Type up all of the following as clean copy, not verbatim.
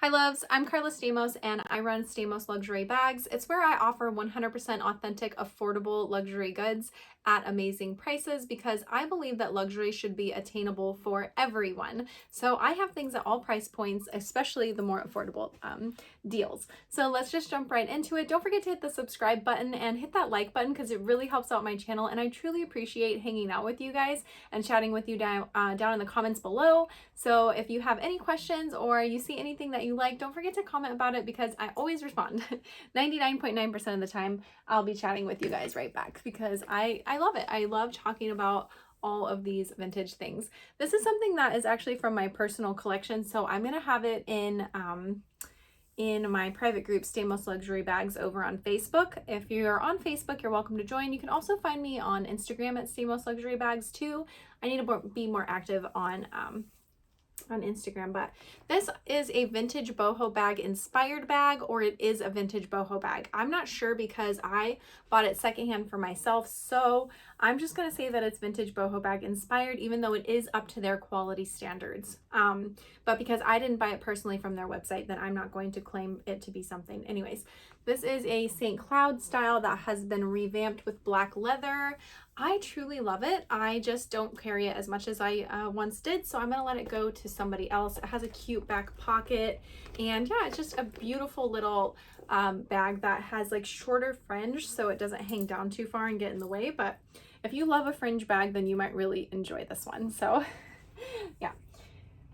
Hi loves, I'm Carla Stamos and I run Stamos Luxury Bags. It's where I offer 100% authentic, affordable luxury goods at amazing prices because I believe that luxury should be attainable for everyone. So I have things at all price points, especially the more affordable deals. So let's just jump right into it. Don't forget to hit the subscribe button and hit that like button because it really helps out my channel, and I truly appreciate hanging out with you guys and chatting with you down in the comments below. So if you have any questions or you see anything that you like, don't forget to comment about it because I always respond. 99.9% of the time I'll be chatting with you guys right back because I love it. I love talking about all of these vintage things. This is something that is actually from my personal collection, so I'm gonna have it in my private group, Stamos Luxury Bags, over on Facebook. If you're on Facebook, you're welcome to join. You can also find me on Instagram at Stamos Luxury Bags too. I need to be more active on Instagram, but this is a vintage boho bag inspired bag, or it is a vintage boho bag. I'm not sure because I bought it secondhand for myself, so I'm just gonna say that it's vintage boho bag inspired, even though it is up to their quality standards. But because I didn't buy it personally from their website, then I'm not going to claim it to be something. Anyways, this is a St. Cloud style that has been revamped with black leather. I truly love it. I just don't carry it as much as I once did, so I'm gonna let it go to somebody else. It has a cute back pocket, and yeah, it's just a beautiful little bag that has like shorter fringe so it doesn't hang down too far and get in the way. But if you love a fringe bag, then you might really enjoy this one. So yeah.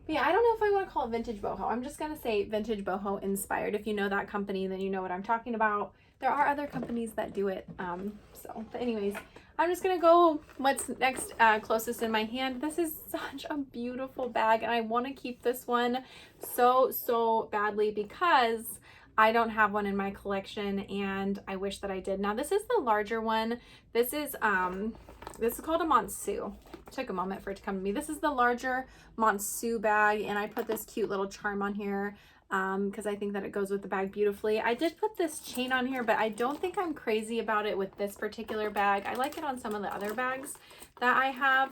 But yeah, I don't know if I want to call it vintage boho. I'm just gonna say vintage boho inspired. If you know that company, then you know what I'm talking about. There are other companies that do it. But anyways, I'm just gonna go what's next closest in my hand. This is such a beautiful bag, and I want to keep this one so badly because I don't have one in my collection, and I wish that I did. Now this is the larger one. This is called a Monceau. It took a moment for it to come to me. This is the larger Monceau bag, and I put this cute little charm on here because I think that it goes with the bag beautifully. I did put this chain on here, but I don't think I'm crazy about it with this particular bag. I like it on some of the other bags that I have,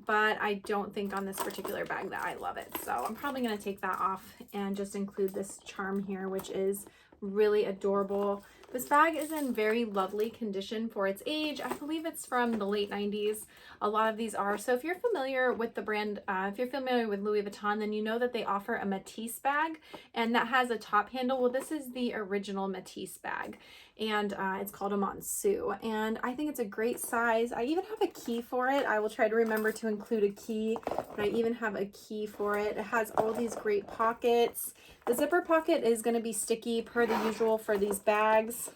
but I don't think on this particular bag that I love it. So I'm probably going to take that off and just include this charm here, which is really adorable. This bag is in very lovely condition for its age. I believe it's from the late 90s. A lot of these are. So if you're familiar with the brand, if you're familiar with Louis Vuitton, then you know that they offer a Matisse bag, and that has a top handle. Well, this is the original Matisse bag, and it's called a Monceau, and I think it's a great size. I even have a key for it. I will try to remember to include a key, but I even have a key for it. It has all these great pockets. The zipper pocket is going to be sticky per the usual for these bags.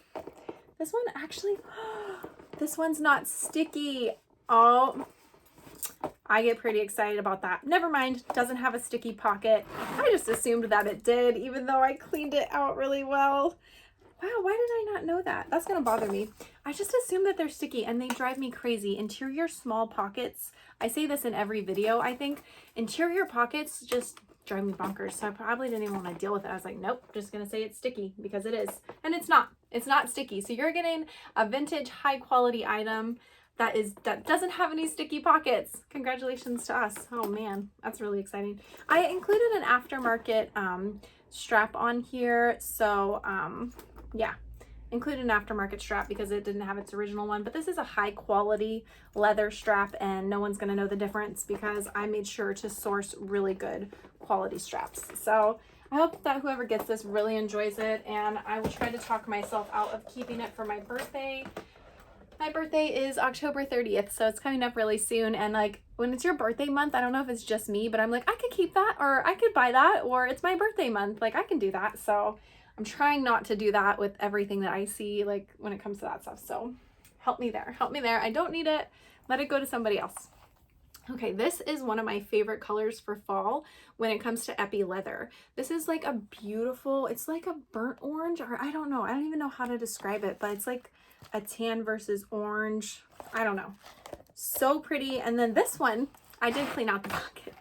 This one actually, this one's not sticky. Oh, I get pretty excited about that. Never mind, doesn't have a sticky pocket. I just assumed that it did, even though I cleaned it out really well. Wow, why did I not know that? That's gonna bother me. I just assume that they're sticky, and they drive me crazy. Interior small pockets, I say this in every video, I think. Interior pockets just drive me bonkers, so I probably didn't even want to deal with it. I was like, nope, just gonna say it's sticky because it is. And it's not sticky. So you're getting a vintage high quality item that doesn't have any sticky pockets. Congratulations to us. Oh man, that's really exciting. I included an aftermarket strap on here, so yeah, included an aftermarket strap because it didn't have its original one. But this is a high quality leather strap, and no one's gonna know the difference because I made sure to source really good quality straps. So I hope that whoever gets this really enjoys it, and I will try to talk myself out of keeping it for my birthday. My birthday is October 30th, so it's coming up really soon, and like when it's your birthday month, I don't know if it's just me, but I'm like, I could keep that, or I could buy that, or it's my birthday month, like I can do that. So I'm trying not to do that with everything that I see, like when it comes to that stuff. So help me there, help me there. I don't need it. Let it go to somebody else. Okay, this is one of my favorite colors for fall when it comes to epi leather. This is like a beautiful, it's like a burnt orange, or I don't know. I don't even know how to describe it, but it's like a tan versus orange. I don't know. So pretty. And then this one, I did clean out the pocket.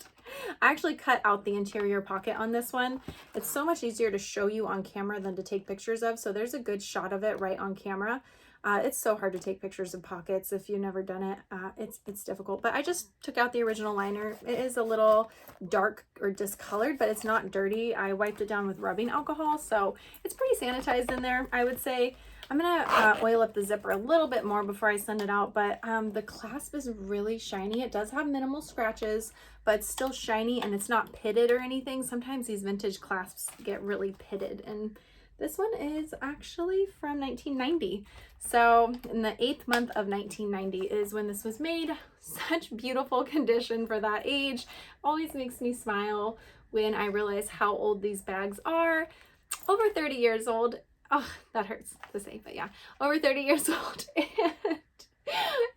I actually cut out the interior pocket on this one. It's so much easier to show you on camera than to take pictures of. So there's a good shot of it right on camera. It's so hard to take pictures of pockets if you've never done it. It's difficult, but I just took out the original liner. It is a little dark or discolored, but it's not dirty. I wiped it down with rubbing alcohol, so it's pretty sanitized in there, I would say. I'm gonna oil up the zipper a little bit more before I send it out, but the clasp is really shiny. It does have minimal scratches, but it's still shiny and it's not pitted or anything. Sometimes these vintage clasps get really pitted, and this one is actually from 1990. So in the 8th month of 1990 is when this was made. Such beautiful condition for that age. Always makes me smile when I realize how old these bags are. Over 30 years old. Oh, that hurts to say, but yeah, over 30 years old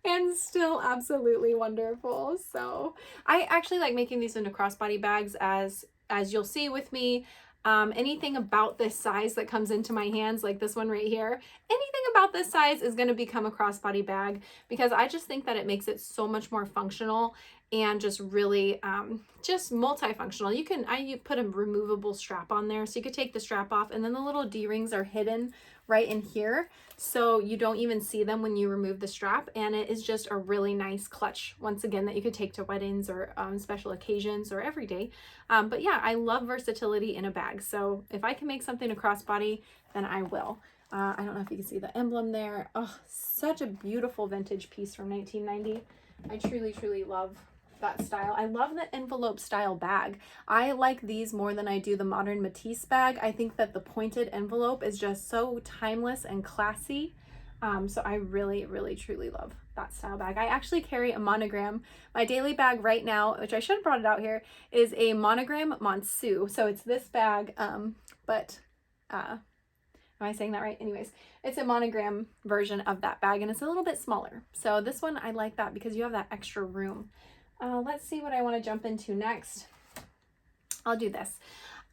and still absolutely wonderful. So I actually like making these into crossbody bags, as you'll see with me. Anything about this size that comes into my hands, like this one right here, anything about this size is going to become a crossbody bag, because I just think that it makes it so much more functional and just really just multifunctional. You put a removable strap on there, so you could take the strap off, and then the little D-rings are hidden right in here, so you don't even see them when you remove the strap, and it is just a really nice clutch, once again, that you could take to weddings or special occasions or every day. But yeah, I love versatility in a bag, so if I can make something a crossbody, then I will. I don't know if you can see the emblem there. Oh, such a beautiful vintage piece from 1990. I truly love that style. I love the envelope style bag. I like these more than I do the modern Matisse bag. I think that the pointed envelope is just so timeless and classy. So I really truly love that style bag. I actually carry a monogram. My daily bag right now, which I should have brought it out here, is a monogram Monceau. So it's this bag, but am I saying that right? Anyways, it's a monogram version of that bag, and it's a little bit smaller. So this one, I like that because you have that extra room. Let's see what I want to jump into next. I'll do this.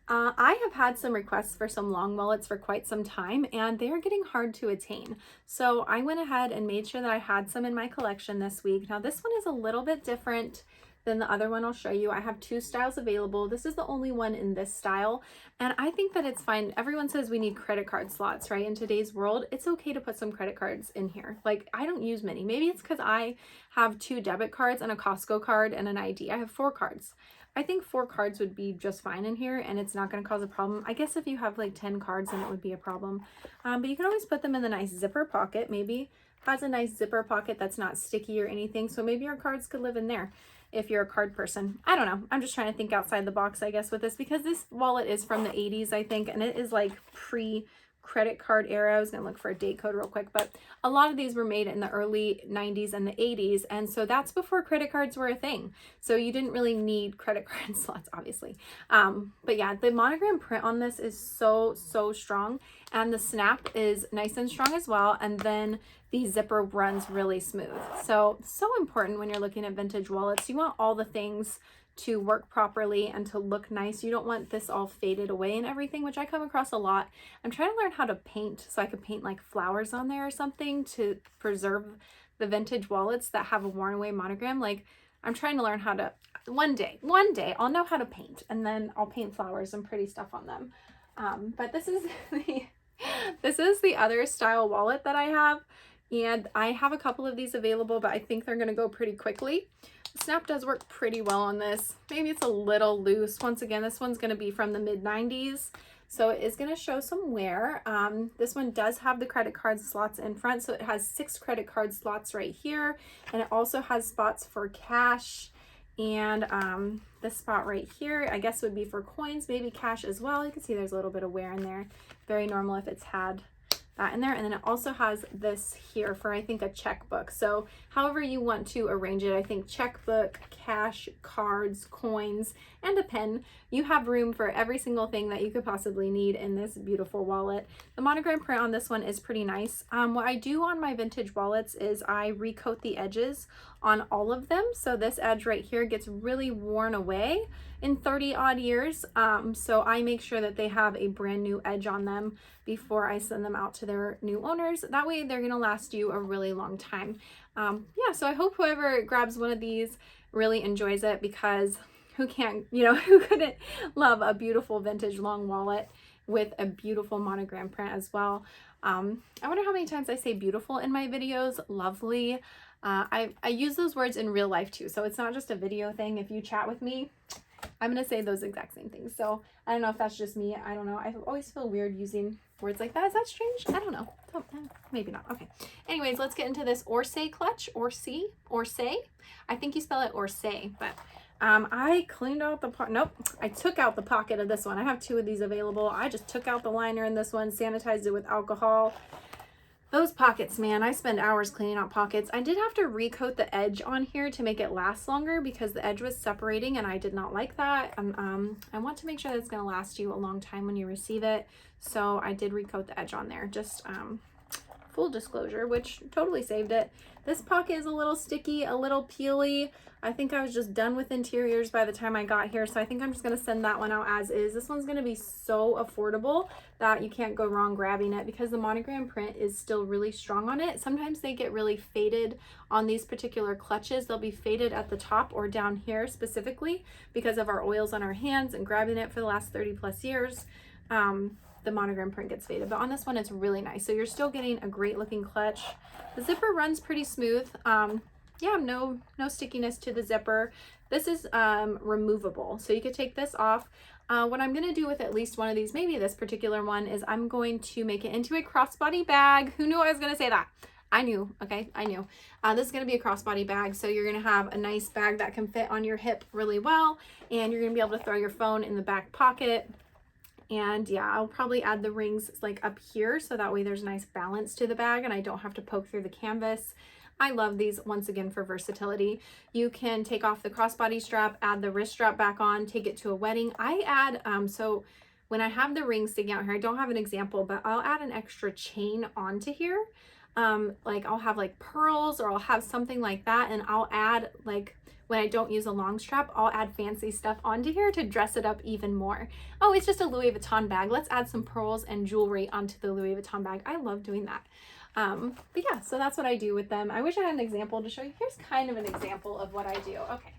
I have had some requests for some long wallets for quite some time, and they are getting hard to attain. So I went ahead and made sure that I had some in my collection this week. Now this one is a little bit different than the other one I'll show you. I have 2 styles available. This is the only one in this style, and I think that it's fine. Everyone says we need credit card slots, right? In today's world, it's okay to put some credit cards in here. Like, I don't use many. Maybe it's because I have 2 debit cards and a Costco card and an ID. I have 4 cards. I think 4 cards would be just fine in here, and it's not going to cause a problem. I guess if you have like 10 cards, then it would be a problem. But you can always put them in the nice zipper pocket. Maybe has a nice zipper pocket that's not sticky or anything. So maybe your cards could live in there if you're a card person. I don't know. I'm just trying to think outside the box, I guess, with this, because this wallet is from the 80s, I think, and it is like pre-credit card era. I was going to look for a date code real quick, but a lot of these were made in the early 90s and the 80s, and so that's before credit cards were a thing. So you didn't really need credit card slots, obviously. But yeah, the monogram print on this is so strong, and the snap is nice and strong as well, and then the zipper runs really smooth. So important when you're looking at vintage wallets. You want all the things to work properly and to look nice. You don't want this all faded away and everything, which I come across a lot. I'm trying to learn how to paint, so I could paint like flowers on there or something to preserve the vintage wallets that have a worn away monogram. Like, I'm trying to learn how to, one day I'll know how to paint, and then I'll paint flowers and pretty stuff on them. But this is the other style wallet that I have. And I have a couple of these available, but I think they're going to go pretty quickly. The snap does work pretty well on this. Maybe it's a little loose. Once again, this one's going to be from the mid-90s, so it is going to show some wear. This one does have the credit card slots in front, so it has 6 credit card slots right here, and it also has spots for cash, and this spot right here, I guess, would be for coins, maybe cash as well. You can see there's a little bit of wear in there. Very normal if it's had that in there. And then it also has this here for, I think, a checkbook. So however you want to arrange it, I think checkbook, cash, cards, coins, and a pen. You have room for every single thing that you could possibly need in this beautiful wallet. The monogram print on this one is pretty nice. What I do on my vintage wallets is I recoat the edges on all of them. So this edge right here gets really worn away in 30 odd years. So I make sure that they have a brand new edge on them before I send them out to their new owners. That way they're gonna last you a really long time. Yeah, so I hope whoever grabs one of these really enjoys it, because who couldn't love a beautiful vintage long wallet? with a beautiful monogram print as well. I wonder how many times I say beautiful in my videos. Lovely. I use those words in real life too, so it's not just a video thing. If you chat with me, I'm going to say those exact same things. So I don't know if that's just me. I don't know. I always feel weird using words like that. Is that strange? I don't know. Oh, maybe not. Okay. Anyways, let's get into this Orsay clutch. Orsay. I think you spell it Orsay, but I cleaned out the nope. I took out the pocket of this one. I have 2 of these available. I just took out the liner in this one, sanitized it with alcohol. Those pockets, man, I spend hours cleaning out pockets. I did have to recoat the edge on here to make it last longer because the edge was separating and I did not like that. I want to make sure that it's going to last you a long time when you receive it. So I did recoat the edge on there. Just full disclosure, which totally saved it. This pocket is a little sticky, a little peely. I think I was just done with interiors by the time I got here, so I think I'm just going to send that one out as is. This one's going to be so affordable that you can't go wrong grabbing it because the monogram print is still really strong on it. Sometimes they get really faded on these particular clutches. They'll be faded at the top or down here specifically because of our oils on our hands and grabbing it for the last 30 plus years. The monogram print gets faded, but on this one it's really nice. So you're still getting a great looking clutch. The zipper runs pretty smooth. Yeah, no stickiness to the zipper. This is removable, so you could take this off. What I'm going to do with at least one of these, maybe this particular one, is I'm going to make it into a crossbody bag. Who knew I was going to say that? I knew, okay, I knew. This is going to be a crossbody bag, so you're going to have a nice bag that can fit on your hip really well, and you're going to be able to throw your phone in the back pocket. And yeah, I'll probably add the rings like up here so that way there's a nice balance to the bag and I don't have to poke through the canvas. I love these once again for versatility. You can take off the crossbody strap, add the wrist strap back on, take it to a wedding. I add, so when I have the rings sticking out here, I don't have an example, but I'll add an extra chain onto here. Like I'll have like pearls or I'll have something like that, and I'll add like, when I don't use a long strap, I'll add fancy stuff onto here to dress it up even more. Oh, it's just a Louis Vuitton bag. Let's add some pearls and jewelry onto the Louis Vuitton bag. I love doing that. But yeah, so that's what I do with them. I wish I had an example to show you. Here's kind of an example of what I do. Okay,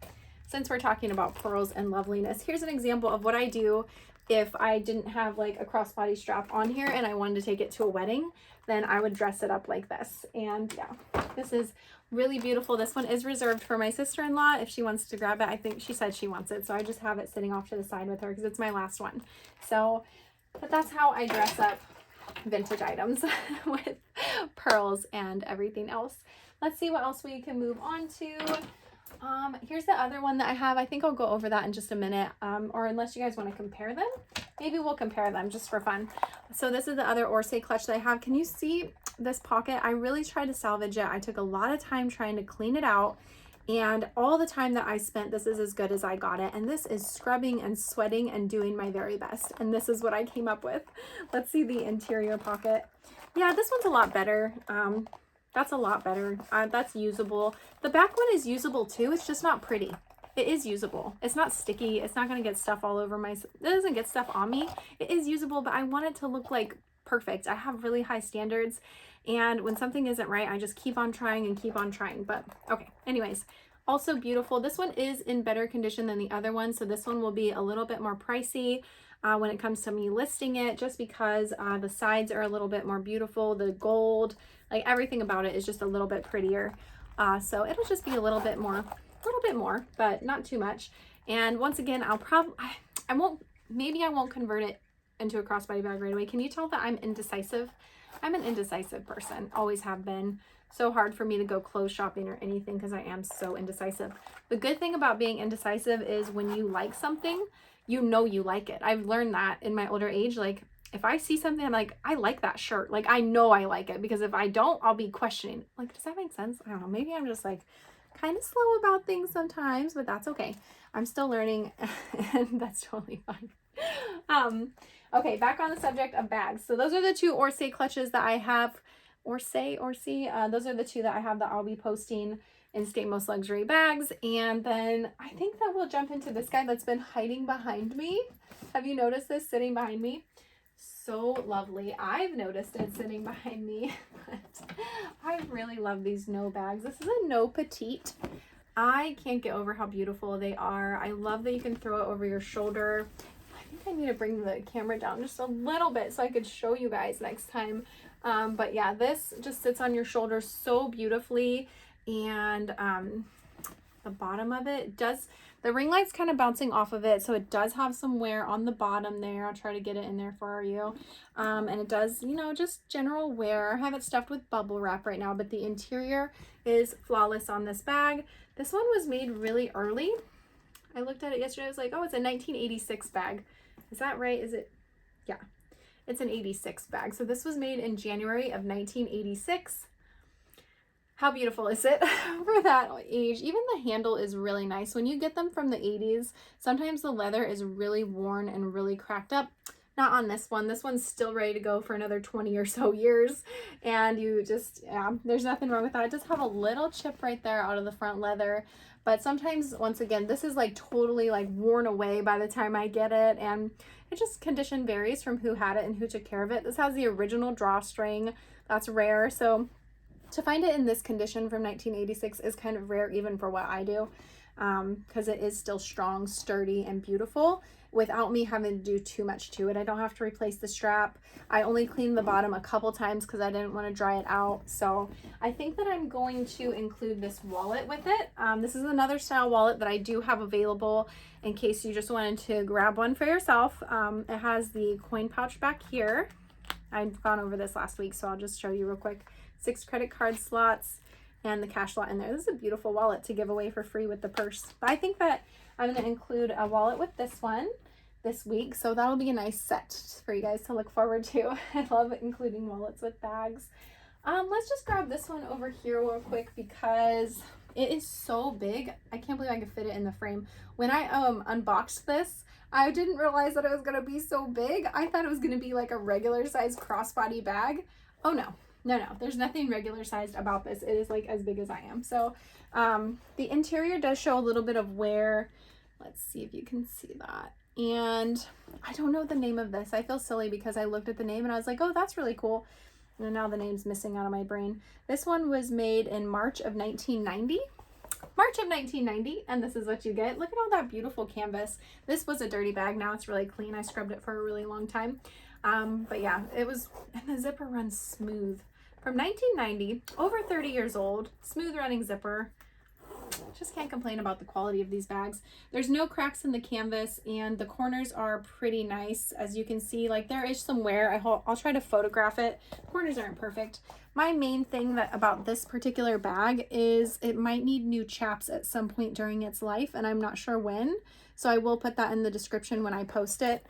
since we're talking about pearls and loveliness, here's an example of what I do if I didn't have like a crossbody strap on here and I wanted to take it to a wedding. Then I would dress it up like this. And yeah, this is really beautiful. This one is reserved for my sister-in-law if she wants to grab it. I think she said she wants it, so I just have it sitting off to the side with her because it's my last one. So, but that's how I dress up vintage items with pearls and everything else. Let's see what else we can move on to. Here's the other one that I have. I think I'll go over that in just a minute, or unless you guys want to compare them, maybe we'll compare them just for fun. So this is the other Orsay clutch that I have. Can you see this pocket? I really tried to salvage it. I took a lot of time trying to clean it out, and all the time that I spent, this is as good as I got it. And this is scrubbing and sweating and doing my very best. And this is what I came up with. Let's see the interior pocket. Yeah, this one's a lot better. That's a lot better. That's usable. The back one is usable too. It's just not pretty. It is usable. It's not sticky. It's not going to get stuff all over my, it doesn't get stuff on me. It is usable, but I want it to look like perfect. I have really high standards, and when something isn't right, I just keep on trying and keep on trying. But okay, anyways, also beautiful. This one is in better condition than the other one, so this one will be a little bit more pricey when it comes to me listing it, just because the sides are a little bit more beautiful. The gold, like everything about it is just a little bit prettier. So it'll just be a little bit more, but not too much. And once again, maybe I won't convert it into a crossbody bag right away. Can you tell that I'm indecisive? I'm an indecisive person, always have been. So hard for me to go clothes shopping or anything because I am so indecisive. The good thing about being indecisive is when you like something, you know you like it. I've learned that in my older age. Like if I see something, I'm like, I like that shirt. Like I know I like it, because if I don't, I'll be questioning. Like, does that make sense? I don't know. Maybe I'm just like kind of slow about things sometimes, but that's okay. I'm still learning and that's totally fine. Okay, back on the subject of bags. So those are the 2 Orsay clutches that I have. Orsay. Those are the 2 that I have that I'll be posting in Stay Most Luxury bags. And then I think that we'll jump into this guy that's been hiding behind me. Have you noticed this sitting behind me? So lovely. I've noticed it sitting behind me. But I really love these Noe bags. This is a Noe Petite. I can't get over how beautiful they are. I love that you can throw it over your shoulder. I think I need to bring the camera down just a little bit so I could show you guys next time. But yeah, this just sits on your shoulders so beautifully. And the bottom of it does, the ring light's kind of bouncing off of it, so it does have some wear on the bottom there. I'll try to get it in there for you. And it does, you know, just general wear. I have it stuffed with bubble wrap right now, but the interior is flawless on this bag. This one was made really early. I looked at it yesterday. I was like, oh, it's a 1986 bag. Is that right? Is it? Yeah, it's an 86 bag. So this was made in January of 1986. How beautiful is it for that age? Even the handle is really nice. When you get them from the 80s, sometimes the leather is really worn and really cracked up. Not on this one. This one's still ready to go for another 20 or so years. And you just, yeah, there's nothing wrong with that. It does have a little chip right there out of the front leather. But sometimes, once again, this is like totally like worn away by the time I get it. And it just, condition varies from who had it and who took care of it. This has the original drawstring. That's rare. So to find it in this condition from 1986 is kind of rare even for what I do, because it is still strong, sturdy, and beautiful without me having to do too much to it. I don't have to replace the strap. I only cleaned the bottom a couple times because I didn't want to dry it out. So I think that I'm going to include this wallet with it. This is another style wallet that I do have available in case you just wanted to grab one for yourself. It has the coin pouch back here. I've gone over this last week, so I'll just show you real quick. 6 credit card slots and the cash slot in there. This is a beautiful wallet to give away for free with the purse. But I think that I'm going to include a wallet with this one this week, so that'll be a nice set for you guys to look forward to. I love including wallets with bags. Let's just grab this one over here real quick because it is so big. I can't believe I could fit it in the frame. When I unboxed this, I didn't realize that it was going to be so big. I thought it was going to be like a regular size crossbody bag. Oh no. No, there's nothing regular sized about this. It is like as big as I am. So the interior does show a little bit of wear. Let's see if you can see that. And I don't know the name of this. I feel silly because I looked at the name and I was like, oh, that's really cool. And now the name's missing out of my brain. This one was made in March of 1990. March of 1990, and this is what you get. Look at all that beautiful canvas. This was a dirty bag. Now it's really clean. I scrubbed it for a really long time. But yeah, it was, and the zipper runs smooth. From 1990, over 30 years old, smooth running zipper. Just can't complain about the quality of these bags. There's no cracks in the canvas and the corners are pretty nice. As you can see, like there is some wear. I'll try to photograph it. Corners aren't perfect. My main thing about this particular bag is it might need new chaps at some point during its life, and I'm not sure when. So I will put that in the description when I post it.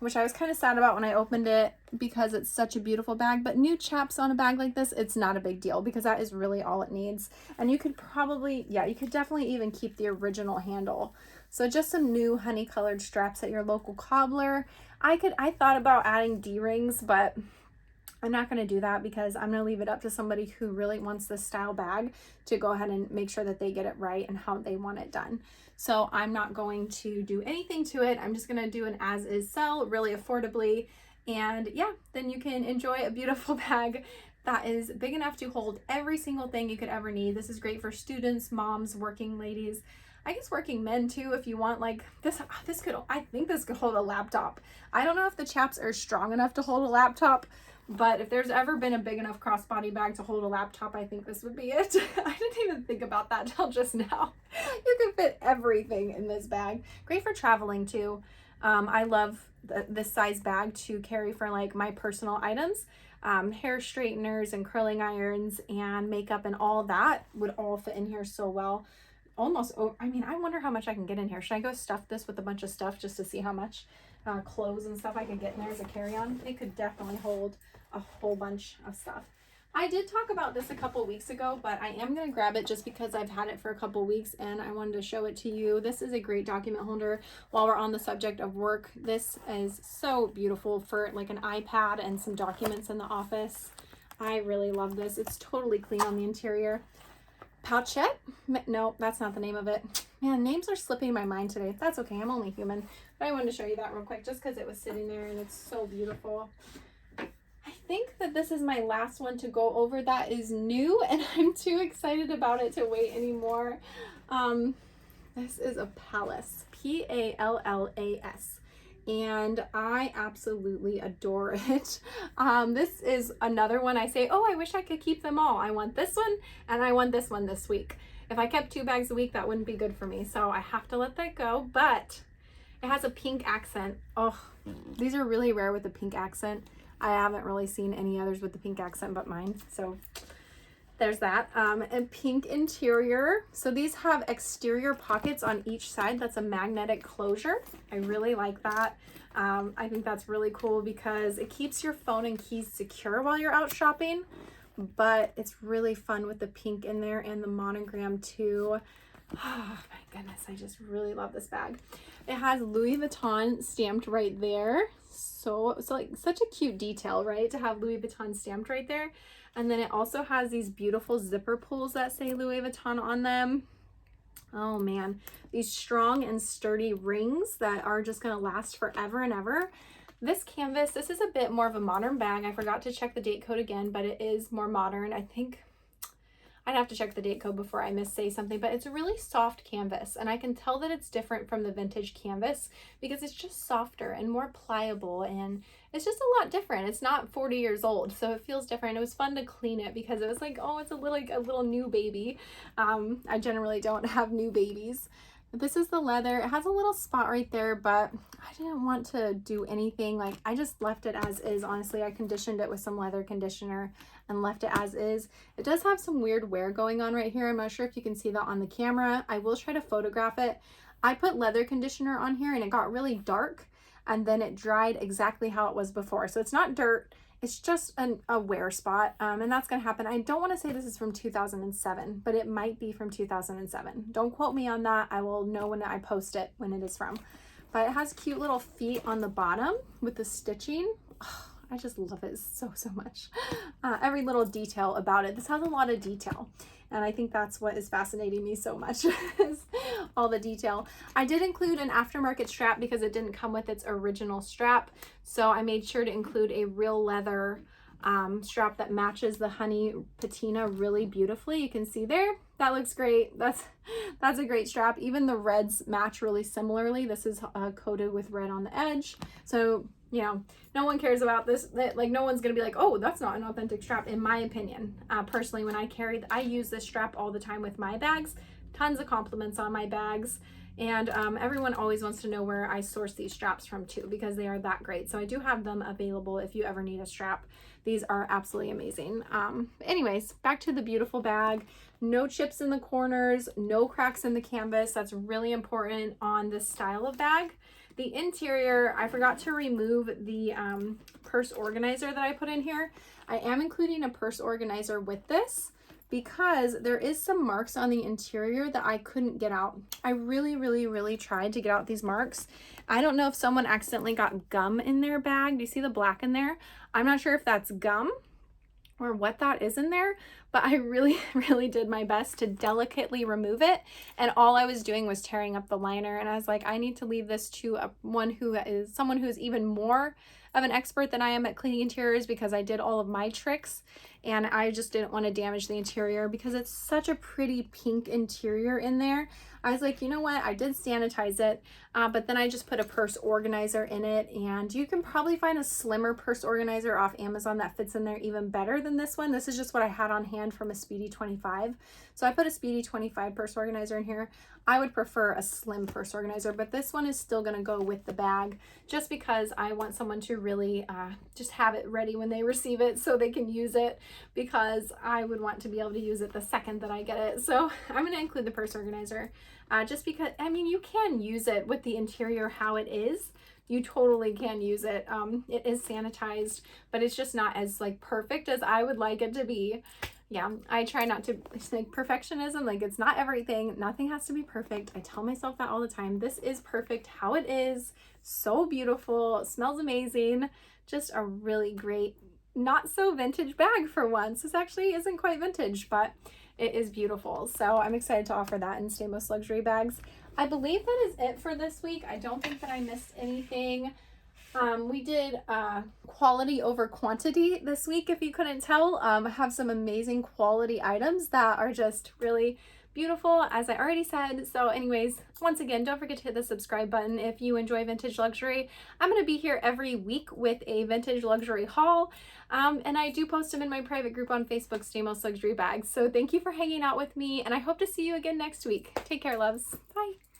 Which I was kind of sad about when I opened it because it's such a beautiful bag, but new chaps on a bag like this, it's not a big deal because that is really all it needs. And you could probably, yeah, you could definitely even keep the original handle. So just some new honey colored straps at your local cobbler. I thought about adding D-rings, but I'm not going to do that because I'm going to leave it up to somebody who really wants this style bag to go ahead and make sure that they get it right and how they want it done. So I'm not going to do anything to it. I'm just going to do an as-is sell really affordably. And yeah, then you can enjoy a beautiful bag that is big enough to hold every single thing you could ever need. This is great for students, moms, working ladies. I guess working men too, if you want like this, I think this could hold a laptop. I don't know if the chaps are strong enough to hold a laptop, but if there's ever been a big enough crossbody bag to hold a laptop, I think this would be it. I didn't even think about that till just now. You can fit everything in this bag. Great for traveling too. I love this size bag to carry for like my personal items. Hair straighteners and curling irons and makeup and all that would all fit in here so well. Almost, I mean, I wonder how much I can get in here. Should I go stuff this with a bunch of stuff just to see how much clothes and stuff I could get in there as a carry-on? It could definitely hold a whole bunch of stuff. I did talk about this a couple weeks ago, but I am going to grab it just because I've had it for a couple weeks and I wanted to show it to you. This is a great document holder while we're on the subject of work. This is so beautiful for like an iPad and some documents in the office. I really love this. It's totally clean on the interior. Pouchette? No, that's not the name of it. Man, names are slipping my mind today. That's okay. I'm only human. But I wanted to show you that real quick just because it was sitting there and it's so beautiful. I think that this is my last one to go over that is new and I'm too excited about it to wait anymore. This is a Pallas. P-A-L-L-A-S. and I absolutely adore it. This is another one I say, oh, I wish I could keep them all. I want this one and I want this one this week. If I kept 2 bags a week, that wouldn't be good for me. So I have to let that go, but it has a pink accent. Oh, these are really rare with a pink accent. I haven't really seen any others with the pink accent but mine. So there's that. And pink interior. So these have exterior pockets on each side. That's a magnetic closure. I really like that. I think that's really cool because it keeps your phone and keys secure while you're out shopping, but it's really fun with the pink in there and the monogram too. Oh my goodness, I just really love this bag. It has Louis Vuitton stamped right there. So like such a cute detail, right? To have Louis Vuitton stamped right there. And then it also has these beautiful zipper pulls that say Louis Vuitton on them. Oh man, these strong and sturdy rings that are just gonna last forever and ever. This canvas, this is a bit more of a modern bag. I forgot to check the date code again, but it is more modern. I think I'd have to check the date code before I say something, but it's a really soft canvas, and I can tell that it's different from the vintage canvas because it's just softer and more pliable, and it's just a lot different. It's not 40 years old, so it feels different. It was fun to clean it because it was like, oh, it's a little new baby. I generally don't have new babies. This is the leather. It has a little spot right there, but I didn't want to do anything. Like, I just left it as is. Honestly, I conditioned it with some leather conditioner and left it as is. It does have some weird wear going on right here. I'm not sure if you can see that on the camera. I will try to photograph it. I put leather conditioner on here and it got really dark, and then it dried exactly how it was before. So it's not dirt. It's just a wear spot, and that's going to happen. I don't want to say this is from 2007, but it might be from 2007. Don't quote me on that. I will know when I post it when it is from. But it has cute little feet on the bottom with the stitching. Oh, I just love it so much. Every little detail about it. This has a lot of detail, and I think that's what is fascinating me so much is all the detail. I did include an aftermarket strap because it didn't come with its original strap, so I made sure to include a real leather strap that matches the honey patina really beautifully. You can see there, that looks great. That's a great strap. Even the reds match really similarly. This is coated with red on the edge, so you know, no one cares about this. Like, no one's gonna be like, oh, that's not an authentic strap, in my opinion. Personally, when I use this strap all the time with my bags. Tons of compliments on my bags, and everyone always wants to know where I source these straps from too, because they are that great. So I do have them available if you ever need a strap. These are absolutely amazing. Anyways, back to the beautiful bag. No chips in the corners, no cracks in the canvas. That's really important on this style of bag. The interior, I forgot to remove the purse organizer that I put in here. I am including a purse organizer with this because there is some marks on the interior that I couldn't get out. I really tried to get out these marks. I don't know if someone accidentally got gum in their bag. Do you see the black in there? I'm not sure if that's gum or what that is in there, but I really did my best to delicately remove it, and all I was doing was tearing up the liner, and I was like, I need to leave this to someone who is even more of an expert than I am at cleaning interiors, because I did all of my tricks and I just didn't want to damage the interior because it's such a pretty pink interior in there. I was like, you know what, I did sanitize it, but then I just put a purse organizer in it, and you can probably find a slimmer purse organizer off Amazon that fits in there even better than this one. This is just what I had on hand from a Speedy 25. So I put a Speedy 25 purse organizer in here. I would prefer a slim purse organizer, but this one is still going to go with the bag just because I want someone to really just have it ready when they receive it so they can use it, because I would want to be able to use it the second that I get it. So I'm going to include the purse organizer just because, I mean, you can use it with the interior how it is. You totally can use it. It is sanitized, but it's just not as like perfect as I would like it to be. Yeah, I try not to, like, perfectionism, like, it's not everything. Nothing has to be perfect. I tell myself that all the time. This is perfect how it is. So beautiful. It smells amazing. Just a really great, not so vintage bag for once. This actually isn't quite vintage, but it is beautiful. So I'm excited to offer that in Stamos Luxury Bags. I believe that is it for this week. I don't think that I missed anything. We did quality over quantity this week, if you couldn't tell. I have some amazing quality items that are just really beautiful, as I already said. So anyways, once again, don't forget to hit the subscribe button if you enjoy vintage luxury. I'm going to be here every week with a vintage luxury haul. And I do post them in my private group on Facebook, Stamos Luxury Bags. So thank you for hanging out with me, and I hope to see you again next week. Take care, loves. Bye.